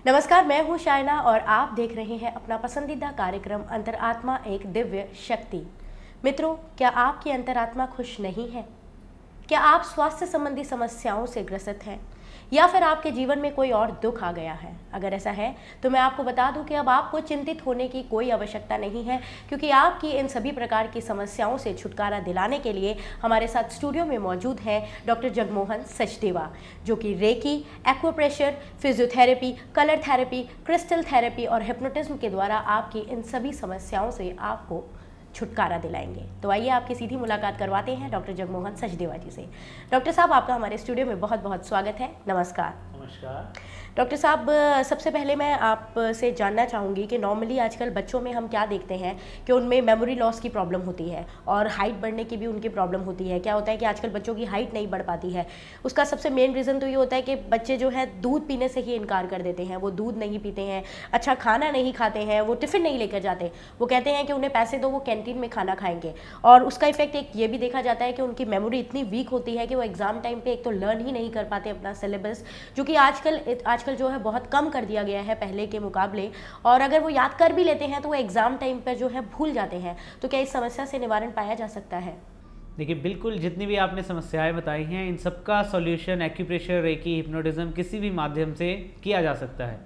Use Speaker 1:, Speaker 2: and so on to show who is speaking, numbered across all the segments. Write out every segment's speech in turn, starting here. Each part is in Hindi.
Speaker 1: नमस्कार, मैं हूं शायना और आप देख रहे हैं अपना पसंदीदा कार्यक्रम अंतरात्मा एक दिव्य शक्ति। मित्रों, क्या आपकी अंतरात्मा खुश नहीं है? क्या आप स्वास्थ्य संबंधी समस्याओं से ग्रसित हैं या फिर आपके जीवन में कोई और दुख आ गया है? अगर ऐसा है तो मैं आपको बता दूं कि अब आपको चिंतित होने की कोई आवश्यकता नहीं है, क्योंकि आपकी इन सभी प्रकार की समस्याओं से छुटकारा दिलाने के लिए हमारे साथ स्टूडियो में मौजूद हैं डॉक्टर जगमोहन सचदेवा, जो कि reiki, acupressure, physiotherapy, colour therapy, crystal therapy और हिप्नोटिज्म के द्वारा आपकी इन सभी समस्याओं से आपको छुटकारा दिलाएंगे। तो आइए आपकी सीधी मुलाकात करवाते हैं डॉक्टर जगमोहन सचदेवा जी से। डॉक्टर साहब, आपका हमारे स्टूडियो में बहुत बहुत स्वागत है। नमस्कार।
Speaker 2: नमस्कार
Speaker 1: डॉक्टर साहब, सबसे पहले मैं आपसे जानना चाहूँगी कि नॉर्मली आजकल बच्चों में हम क्या देखते हैं कि उनमें मेमोरी लॉस की प्रॉब्लम होती है और हाइट बढ़ने की भी उनकी प्रॉब्लम होती है। क्या होता है कि आजकल बच्चों की हाइट नहीं बढ़ पाती है। उसका सबसे मेन रीज़न तो ये होता है कि बच्चे जो है दूध पीने से ही इनकार कर देते हैं। वो दूध नहीं पीते हैं, अच्छा खाना नहीं खाते हैं, वो टिफ़िन नहीं लेकर जाते। वो कहते हैं कि उन्हें पैसे दो, वो कैंटीन में खाना खाएंगे। और उसका इफेक्ट एक ये भी देखा जाता है कि उनकी मेमोरी इतनी वीक होती है कि वो एग्ज़ाम टाइम पर एक तो लर्न ही नहीं कर पाते अपना सिलेबस, जो कि आजकल जो है बहुत कम कर दिया गया है पहले के मुकाबले। और अगर वो याद कर भी लेते हैं तो वो एग्ज़ाम टाइम पर जो है भूल जाते हैं। तो क्या इस समस्या से निवारण पाया जा सकता है?
Speaker 2: देखिए, बिल्कुल जितनी भी आपने समस्याएं बताई हैं, इन सबका सॉल्यूशन एक्यूप्रेशर, रेकी, हिप्नोटिज्म किसी भी माध्यम से किया जा सकता है।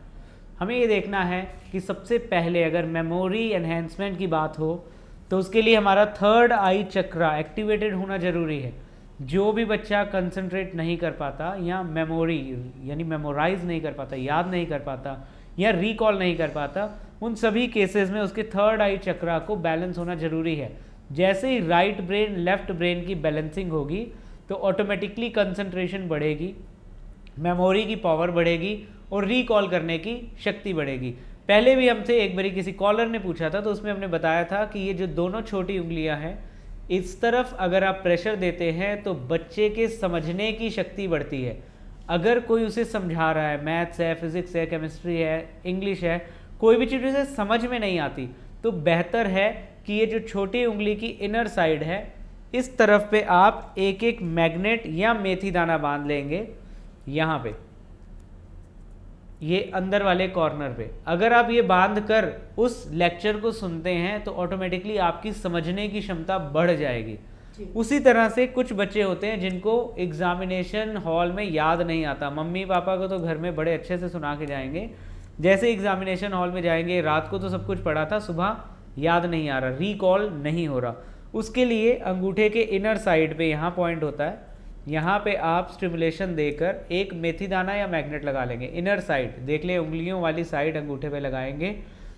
Speaker 2: हमें ये देखना है कि सबसे पहले अगर मेमोरी एनहेंसमेंट की बात हो तो उसके लिए हमारा थर्ड आई चक्रा एक्टिवेटेड होना ज़रूरी है। जो भी बच्चा कंसंट्रेट नहीं कर पाता या मेमोरी यानी मेमोराइज नहीं कर पाता, याद नहीं कर पाता या रिकॉल नहीं कर पाता, उन सभी केसेस में उसके थर्ड आई चक्रा को बैलेंस होना ज़रूरी है। जैसे ही राइट ब्रेन लेफ्ट ब्रेन की बैलेंसिंग होगी तो ऑटोमेटिकली कंसंट्रेशन बढ़ेगी, मेमोरी की पावर बढ़ेगी और रिकॉल करने की शक्ति बढ़ेगी। पहले भी हमसे एक बारी किसी कॉलर ने पूछा था तो उसमें हमने बताया था कि ये जो दोनों छोटी उंगलियां हैं, इस तरफ अगर आप प्रेशर देते हैं तो बच्चे के समझने की शक्ति बढ़ती है। अगर कोई उसे समझा रहा है, मैथ्स है, फिजिक्स है, केमिस्ट्री है, इंग्लिश है, कोई भी चीज़ उसे समझ में नहीं आती, तो बेहतर है कि ये जो छोटी उंगली की इनर साइड है, इस तरफ पे आप एक एक मैग्नेट या मेथी दाना बांध लेंगे। यहाँ पे ये अंदर वाले कॉर्नर पे अगर आप ये बांध कर उस लेक्चर को सुनते हैं तो ऑटोमेटिकली आपकी समझने की क्षमता बढ़ जाएगी। उसी तरह से कुछ बच्चे होते हैं जिनको एग्जामिनेशन हॉल में याद नहीं आता। मम्मी पापा को तो घर में बड़े अच्छे से सुना के जाएंगे, जैसे एग्जामिनेशन हॉल में जाएंगे रात को तो सब कुछ पढ़ा था, सुबह याद नहीं आ रहा, रिकॉल नहीं हो रहा। उसके लिए अंगूठे के इनर साइड पे यहाँ पॉइंट होता है, यहाँ पे आप स्टिमुलेशन देकर एक मेथी दाना या मैग्नेट लगा लेंगे। इनर साइड देख ले, उंगलियों वाली साइड अंगूठे पे लगाएंगे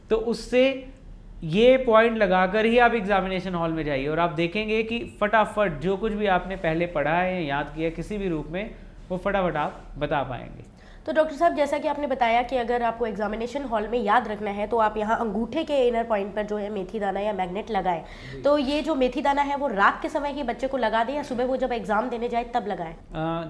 Speaker 2: तो उससे ये पॉइंट लगाकर ही आप एग्जामिनेशन हॉल में जाइए और आप देखेंगे कि फटाफट जो कुछ भी आपने पहले पढ़ा है या याद किया किसी भी रूप में, वो फटाफट आप बता पाएंगे।
Speaker 1: तो डॉक्टर साहब, जैसा कि आपने बताया कि अगर आपको एग्जामिनेशन हॉल में याद रखना है तो आप यहाँ अंगूठे के इनर पॉइंट पर जो है मेथी दाना या मैग्नेट लगाएं। तो ये जो मेथी दाना है वो रात के समय ही बच्चे को लगा दें या सुबह वो जब एग्जाम देने जाए तब लगाएं?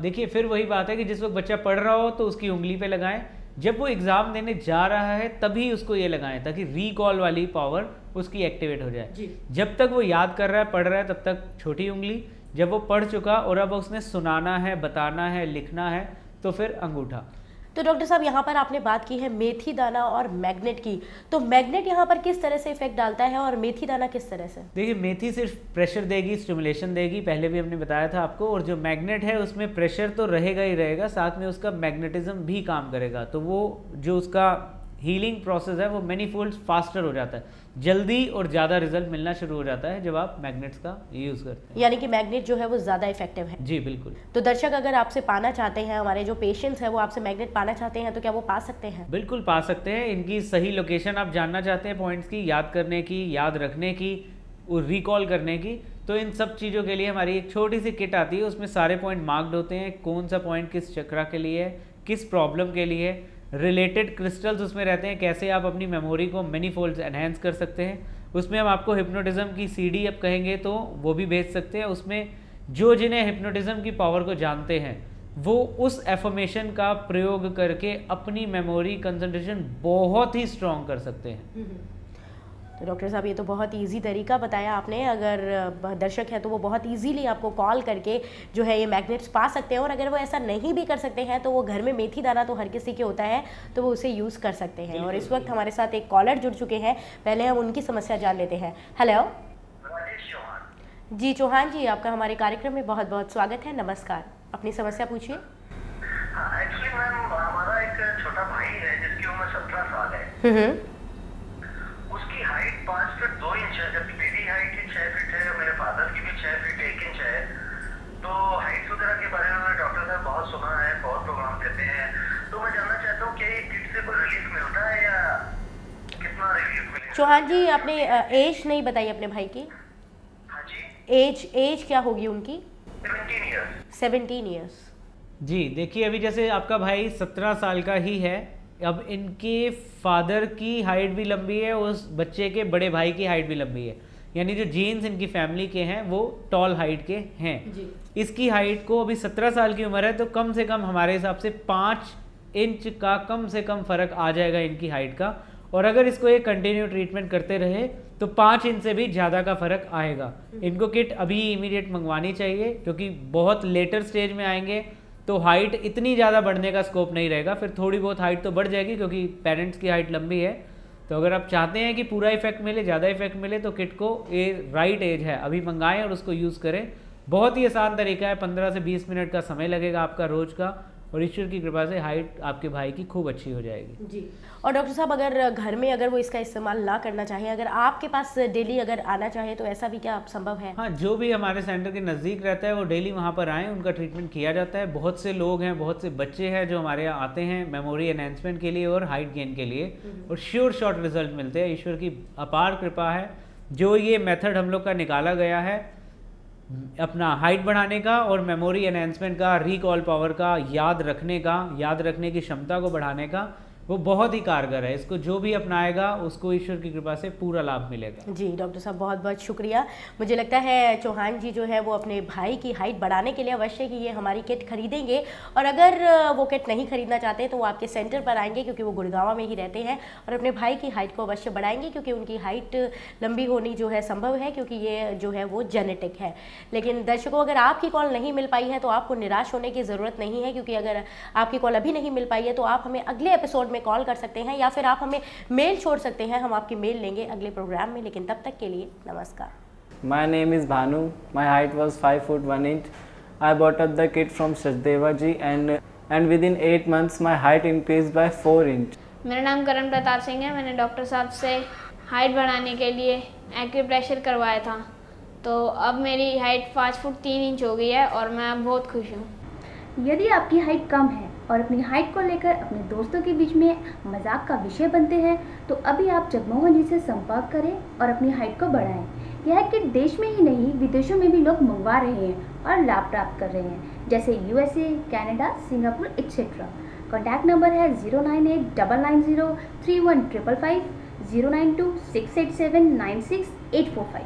Speaker 2: देखिए, फिर वही बात है कि जिस वक्त बच्चा पढ़ रहा हो तो उसकी उंगली पे लगाएं, जब वो एग्जाम देने जा रहा है तभी उसको ये लगाएं ताकि रिकॉल वाली पावर उसकी एक्टिवेट हो जाए। जब तक वो याद कर रहा है, पढ़ रहा है, तब तक छोटी उंगली, जब वो पढ़ चुका और अब उसने सुनाना है, बताना है, लिखना है, तो फिर अंगूठा।
Speaker 1: तो डॉक्टर साहब, यहाँ पर आपने बात की है मेथी दाना और मैग्नेट की, तो मैग्नेट यहाँ पर किस तरह से इफेक्ट डालता है और मेथी दाना किस तरह से?
Speaker 2: देखिए, मेथी सिर्फ प्रेशर देगी, स्टिमुलेशन देगी, पहले भी हमने बताया था आपको, और जो मैग्नेट है उसमें प्रेशर तो रहेगा ही रहेगा, साथ में उसका मैग्नेटिज्म भी काम करेगा। तो वो जो उसका हीलिंग प्रोसेस है वो मैनी फोल्ड फास्टर हो जाता है, जल्दी और ज़्यादा रिजल्ट मिलना शुरू हो जाता है जब आप मैग्नेट्स का यूज़ करते हैं।
Speaker 1: यानी कि मैग्नेट जो है वो ज़्यादा इफेक्टिव है?
Speaker 2: जी बिल्कुल।
Speaker 1: तो दर्शक अगर आपसे पाना चाहते हैं, हमारे जो पेशेंट्स हैं वो आपसे मैग्नेट पाना चाहते हैं, तो क्या वो पा सकते हैं?
Speaker 2: बिल्कुल पा सकते हैं। इनकी सही लोकेशन आप जानना चाहते हैं पॉइंट्स की, याद करने की, याद रखने की, रिकॉल करने की, तो इन सब चीज़ों के लिए हमारी एक छोटी सी किट आती है, उसमें सारे पॉइंट मार्क्ड होते हैं, कौन सा पॉइंट किस चक्रा के लिए है, किस प्रॉब्लम के लिए, रिलेटेड क्रिस्टल्स उसमें रहते हैं, कैसे आप अपनी मेमोरी को मैनी फोल्ड्स एनहेंस कर सकते हैं। उसमें हम आपको हिप्नोटिज्म की सीडी अब कहेंगे तो वो भी भेज सकते हैं। उसमें जो जिन्हें हिप्नोटिज्म की पावर को जानते हैं वो उस एफर्मेशन का प्रयोग करके अपनी मेमोरी कंसंट्रेशन बहुत ही स्ट्रॉन्ग कर सकते हैं।
Speaker 1: तो डॉक्टर साहब ये तो बहुत इजी तरीका बताया आपने। अगर दर्शक है तो वो बहुत इजीली आपको कॉल करके जो है ये मैग्नेट्स पा सकते हैं, और अगर वो ऐसा नहीं भी कर सकते हैं तो वो घर में मेथी दाना तो हर किसी के होता है, तो वो उसे यूज़ कर सकते हैं। और इस वक्त हमारे साथ एक कॉलर जुड़ चुके हैं, पहले हम उनकी समस्या जान लेते हैं। हेलो जी चौहान जी, आपका हमारे कार्यक्रम में बहुत बहुत स्वागत है। नमस्कार, अपनी समस्या पूछिए।
Speaker 3: एक्चुअली मैम, हमारा एक छोटा भाई है जिसकी उम्र 17 साल है। उसकी हाइट 5 फीट 2 इंच है, जबकि मेरी हाइट ही 6 फीट है, मेरे फादर की भी 6 फीट 1 इंच है। तो हाइट वगैरह के बारे में डॉक्टर साहब बहुत सुना है, बहुत प्रोग्राम करते हैं। तो मैं जानना चाहता हूँ कि किट से कोई रिलीफ मिलता है या कितना रिलीफ मिलेगा?
Speaker 1: चौहान जी, आपने एज नहीं बताई अपने भाई की।
Speaker 3: हाँ जी।
Speaker 1: एज क्या होगी उनकी?
Speaker 3: 17 ईयर्स।
Speaker 1: 17 ईयर्स।
Speaker 2: जी देखिए, अभी जैसे आपका भाई 17 साल का ही है, अब इनके फादर की हाइट भी लंबी है, उस बच्चे के बड़े भाई की हाइट भी लंबी है, यानी जो जीन्स इनकी फैमिली के हैं वो टॉल हाइट के हैं
Speaker 1: जी।
Speaker 2: इसकी हाइट को, अभी 17 साल की उम्र है, तो कम से कम हमारे हिसाब से 5 इंच का कम से कम फ़र्क आ जाएगा इनकी हाइट का। और अगर इसको ये कंटिन्यू ट्रीटमेंट करते रहे तो 5 इंच से भी ज़्यादा का फ़र्क आएगा। इनको किट अभी इमीडिएट मंगवानी चाहिए, क्योंकि बहुत लेटर स्टेज में आएंगे तो हाइट इतनी ज़्यादा बढ़ने का स्कोप नहीं रहेगा, फिर थोड़ी बहुत हाइट तो बढ़ जाएगी क्योंकि पेरेंट्स की हाइट लंबी है। तो अगर आप चाहते हैं कि पूरा इफेक्ट मिले, ज़्यादा इफेक्ट मिले, तो किट को ये राइट एज है अभी मंगाएं और उसको यूज़ करें। बहुत ही आसान तरीका है, 15 से 20 मिनट का समय लगेगा आपका रोज़ का, और ईश्वर की कृपा से हाइट आपके भाई की खूब अच्छी हो जाएगी।
Speaker 1: जी। और डॉक्टर साहब, अगर घर में अगर वो इसका इस्तेमाल ना करना चाहे, अगर आपके पास डेली अगर आना चाहे तो ऐसा भी क्या संभव है?
Speaker 2: हाँ, जो भी हमारे सेंटर के नज़दीक रहता है वो डेली वहाँ पर आएँ, उनका ट्रीटमेंट किया जाता है। बहुत से लोग हैं, बहुत से बच्चे हैं जो हमारे यहाँ आते हैं मेमोरी एनहेंसमेंट के लिए और हाइट गेन के लिए, और श्योर शॉर्ट रिजल्ट मिलते हैं। ईश्वर की अपार कृपा है, जो ये मेथड हम लोग का निकाला गया है अपना हाइट बढ़ाने का और मेमोरी एनहेंसमेंट का, रिकॉल पावर का, याद रखने की क्षमता को बढ़ाने का, वो बहुत ही कारगर है। इसको जो भी अपनाएगा उसको ईश्वर की कृपा से पूरा लाभ मिलेगा।
Speaker 1: जी डॉक्टर साहब, बहुत बहुत शुक्रिया। मुझे लगता है चौहान जी जो है वो अपने भाई की हाइट बढ़ाने के लिए अवश्य ही ये हमारी किट खरीदेंगे, और अगर वो किट नहीं खरीदना चाहते तो वो आपके सेंटर पर आएंगे, क्योंकि वो गुड़गांव में ही रहते हैं, और अपने भाई की हाइट को अवश्य बढ़ाएंगे, क्योंकि उनकी हाइट लंबी होनी जो है संभव है, क्योंकि ये जो है वो जेनेटिक है। लेकिन दर्शकों, अगर आपकी कॉल नहीं मिल पाई है तो आपको निराश होने की ज़रूरत नहीं है, क्योंकि अगर आपकी कॉल अभी नहीं मिल पाई है तो आप हमें अगले एपिसोड में कॉल कर सकते हैं, या फिर आप हमें मेल छोड़ सकते हैं। हम आपकी मेल लेंगे अगले प्रोग्राम में, लेकिन तब तक के लिए नमस्कार।
Speaker 4: My name is Bhanu. My height was 5 foot 1 inch. I bought up the kit from Sachdeva ji, and within 8 months my height increased by 4 inch.
Speaker 5: मेरा नाम करण प्रताप सिंह है। मैंने डॉक्टर साहब से हाइट बढ़ाने के लिए एक्यूप्रेशर करवाया था, तो अब मेरी हाइट 5 फुट 3 इंच हो गई है और मैं बहुत खुश हूँ।
Speaker 6: यदि आपकी हाइट कम है और अपनी हाइट को लेकर अपने दोस्तों के बीच में मजाक का विषय बनते हैं, तो अभी आप जगमोहन जी से संपर्क करें और अपनी हाइट को बढ़ाएं। यह किट देश में ही नहीं विदेशों में भी लोग मंगवा रहे हैं और लाभ प्राप्त कर रहे हैं, जैसे USA, Canada, Singapore etcetera. Contact number है 09899031555, 09268796845।